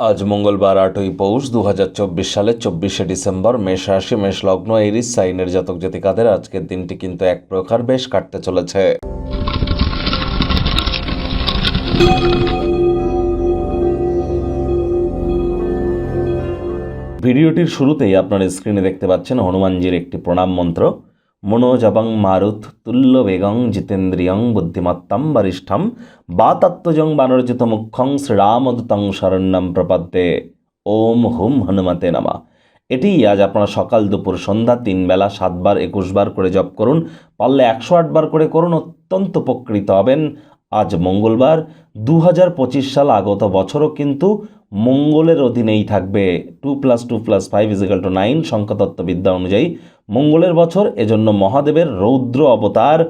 আজ মঙ্গলবার 8ই পৌষ 2024 সালের 24শে ডিসেম্বর। মেষ রাশি, মেষ লগ্ন, এরিস সাইনের জাতক জাতিকাদের আজকের দিনটি কিন্তু এক প্রকার বেশ কাটতে চলেছে। ভিডিওটির শুরুতেই আপনার স্ক্রিনে দেখতে পাচ্ছেন হনুমানজির একটি প্রণাম মন্ত্র। মনোজবং মারুত তুল্য বেগং জিতেন্দ্রিয়ং বুদ্ধিমত্তম বরিষ্ঠম বাতাত্মজং বানরজিত মুখ্যং শ্রীরামদূতং শরণ্যম প্রপদ্যে। ওম হুম হনুমতে নমঃ। এটি আজ আপনারা সকাল দুপুর সন্ধ্যা 3 বেলা 7 বার 21 বার করে জপ করুন। পারলে 108 বার করে করুন, অত্যন্ত উপকৃত হবেন। আজ মঙ্গলবার, 2025 সাল আগত বছরও কিন্তু মঙ্গলের অধীনেই থাকবে। 2+2+5=9 সংখ্যাতত্ত্ববিদ্যা অনুযায়ী মঙ্গলের বছর, এজন্য মহাদেবের রৌদ্র অবতার।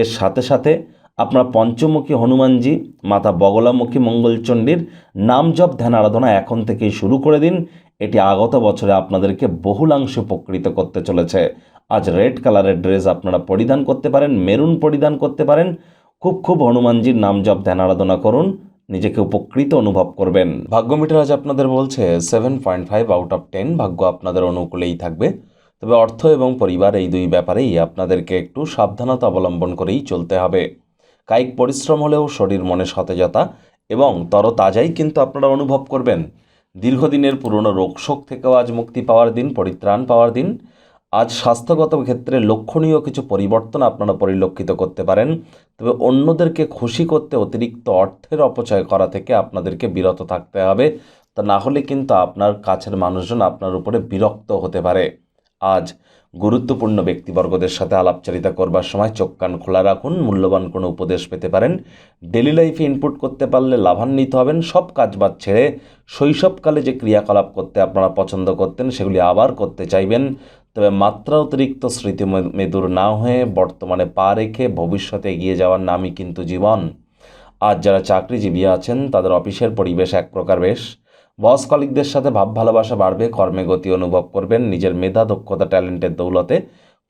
এর সাথে সাথে আপনার পঞ্চমুখী হনুমানজি, মাতা বগলামুখী মঙ্গলচণ্ডীর নাম জপ ধ্যান আরাধনা এখন থেকেই শুরু করে দিন। এটি আগত বছরে আপনাদেরকে বহুলাংশে উপকৃত করতে চলেছে। আজ রেড কালারের ড্রেস আপনারা পরিধান করতে পারেন, মেরুন পরিধান করতে পারেন। খুব হনুমানজির নাম জপ ধ্যান আরাধনা করুন, নিজেকে উপকৃত অনুভব করবেন। ভাগ্য মিটার আজ আপনাদের বলছে 7.5/10। ভাগ্য আপনাদের অনুকূলেই থাকবে, তবে অর্থ এবং পরিবার এই দুই ব্যাপারেই আপনাদেরকে একটু সাবধানতা অবলম্বন করেই চলতে হবে। কায়িক পরিশ্রম হলেও শরীর মনে সতেজতা এবং তরতাজাই কিন্তু আপনারা অনুভব করবেন। দীর্ঘদিনের পুরনো রোগশোক থেকেও আজ মুক্তি পাওয়ার দিন, পরিত্রাণ পাওয়ার দিন। আজ স্বাস্থ্যগত ক্ষেত্রে লক্ষণীয় কিছু পরিবর্তন আপনারা পরিলক্ষিত করতে পারেন, তবে অন্যদেরকে খুশি করতে অতিরিক্ত অর্থের অপচয় করা থেকে আপনাদেরকে বিরত থাকতে হবে। তা না হলে কিন্তু আপনার কাছের মানুষজন আপনার উপরে বিরক্ত হতে পারে। আজ গুরুত্বপূর্ণ ব্যক্তিবর্গদের সাথে আলাপচারিতা করবার সময় চোখ কান খোলা রাখুন, মূল্যবান কোনো উপদেশ পেতে পারেন। ডেলি লাইফে ইনপুট করতে পারলে লাভান্বিত হবেন। সব কাজবাজ ছেড়ে শৈশবকালে যে ক্রিয়াকলাপ করতে আপনারা পছন্দ করতেন সেগুলি আবার করতে চাইবেন, তবে মাত্রা অতিরিক্ত স্মৃতি মেদুর না হয়ে বর্তমানে পা রেখে ভবিষ্যতে এগিয়ে যাওয়ার নামই কিন্তু জীবন। আজ যারা চাকরিজীবী আছেন তাদের অফিসের পরিবেশ এক প্রকার বেশ। বস কলিগদের সাথে ভাব ভালোবাসা বাড়বে, কর্মে গতি অনুভব করবেন। নিজের মেধা দক্ষতা ট্যালেন্টের দৌলতে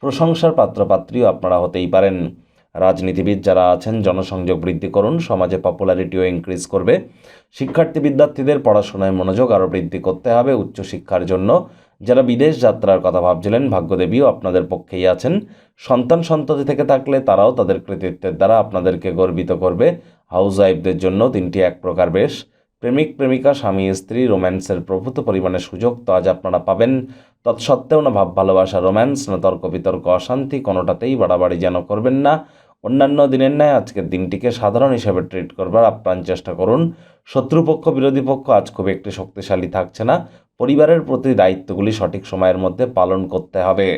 প্রশংসার পাত্রপাত্রীও আপনারা হতেই পারেন। রাজনীতিবিদ যারা আছেন জনসংযোগ বৃদ্ধি করুন, সমাজে পপুলারিটিও ইনক্রিজ করবে। শিক্ষার্থী বিদ্যার্থীদের পড়াশোনায় মনোযোগ আরও বৃদ্ধি করতে হবে। উচ্চশিক্ষার জন্য যারা বিদেশ যাত্রার কথা ভাবছিলেন, ভাগ্যদেবীও আপনাদের পক্ষেই আছেন। সন্ততি থেকে থাকলে তারাও তাদের কৃতিত্বের দ্বারা আপনাদেরকে গর্বিত করবে। হাউস ওয়াইফদের জন্য দিনটি এক প্রকার বেশ। প্রেমিক প্রেমিকা, স্বামী স্ত্রী রোম্যান্সের প্রভূত পরিমাণে সুযোগ তো আজ আপনারা পাবেন। তৎসত্ত্বেও না ভাব ভালোবাসা, রোম্যান্স, না তর্ক বিতর্ক, অশান্তি, কোনোটাতেই বাড়াবাড়ি যেন করবেন না। অন্যান্য দিনের ন্যায় আজকের দিনটিকে সাধারণ হিসেবে ট্রিট করবার আপ্রাণ চেষ্টা করুন। শত্রুপক্ষ বিরোধী পক্ষ আজ খুব একটি শক্তিশালী থাকছে না। পরিবারের প্রতি দায়িত্বগুলি সঠিক সময়ের মধ্যে পালন করতে হবে।